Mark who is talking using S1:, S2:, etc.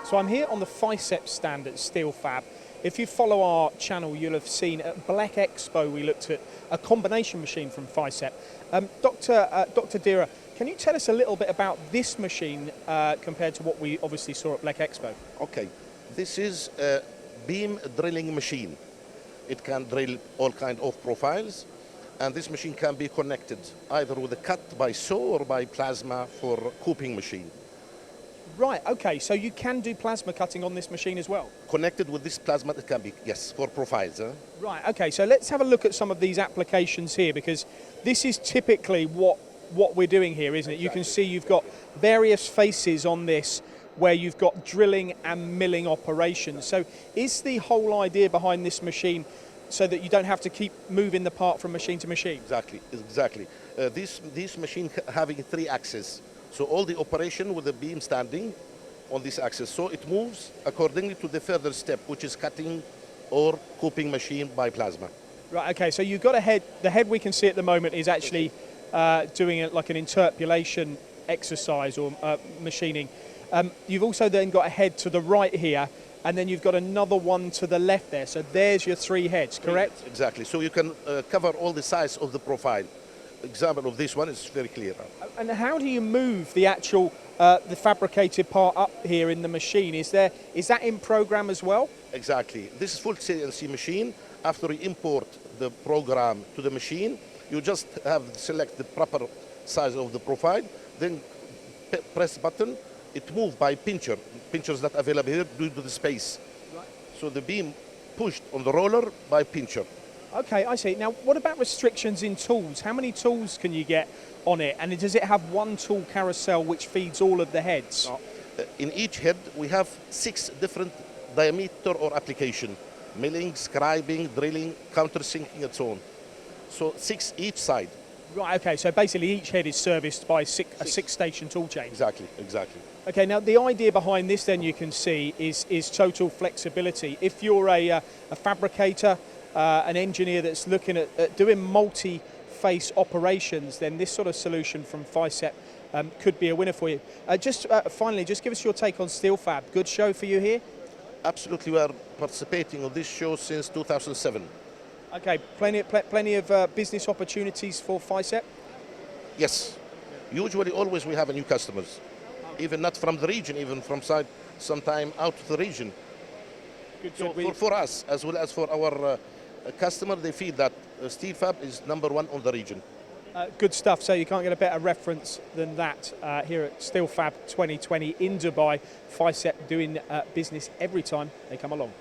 S1: So I'm here on the FICEP stand at Steel Fab. If you follow our channel, you'll have seen at Black Expo we looked at a combination machine from FICEP. Dr. Dira, can you tell us a little bit about this machine compared to what we obviously saw at Black Expo?
S2: Okay, this is a beam drilling machine. It can drill all kind of profiles, and this machine can be connected either with a cut by saw or by plasma for cooping machine.
S1: Right, okay, so you can do plasma cutting on this machine as well?
S2: Connected with this plasma, it can be, yes, for profiles.
S1: Right, okay, so let's have a look at some of these applications here, because this is typically what we're doing here, isn't it? Exactly. You can see you've got various faces on this where you've got drilling and milling operations. So is the whole idea behind this machine so that you don't have to keep moving the part from machine to machine?
S2: Exactly. This machine having 3 axes. So all the operation with the beam standing on this axis. So it moves accordingly to the further step, which is cutting or cooping machine by plasma.
S1: Right, okay, so you've got a head. The head we can see at the moment is actually doing it like an interpolation exercise or machining. You've also then got a head to the right here, and then you've got another one to the left there. So there's your 3 heads, correct?
S2: Exactly. So you can cover all the size of the profile. Example of this one is very clear.
S1: And how do you move the actual the fabricated part up here in the machine? Is that in program as well?
S2: Exactly. This is full CNC machine. After you import the program to the machine, you just have to select the proper size of the profile, then press button. It moves by pincher. Pincher is not available here due to the space. Right. So the beam pushed on the roller by pincher.
S1: Okay, I see. Now, what about restrictions in tools? How many tools can you get on it? And does it have one tool carousel which feeds all of the heads?
S2: In each head, we have 6 different diameter or application. Milling, scribing, drilling, countersinking, and so on. So 6 each side.
S1: Right, okay, so basically each head is serviced by a 6-station tool chain.
S2: Exactly.
S1: Okay, now the idea behind this then you can see is total flexibility. If you're a fabricator, an engineer that's looking at doing multi-face operations, then this sort of solution from FICEP could be a winner for you. Finally, just give us your take on Steel Fab. Good show for you here?
S2: Absolutely, we are participating on this show since 2007. Okay,
S1: plenty of business opportunities for FICEP?
S2: Yes. Usually, always we have new customers. Even not from the region, even from sometime out of the region. Good. For us, as well as for our customer, they feel that Steel Fab is #1 on the region.
S1: Good stuff. So you can't get a better reference than that here at Steel Fab 2020 in Dubai. FICEP doing business every time they come along.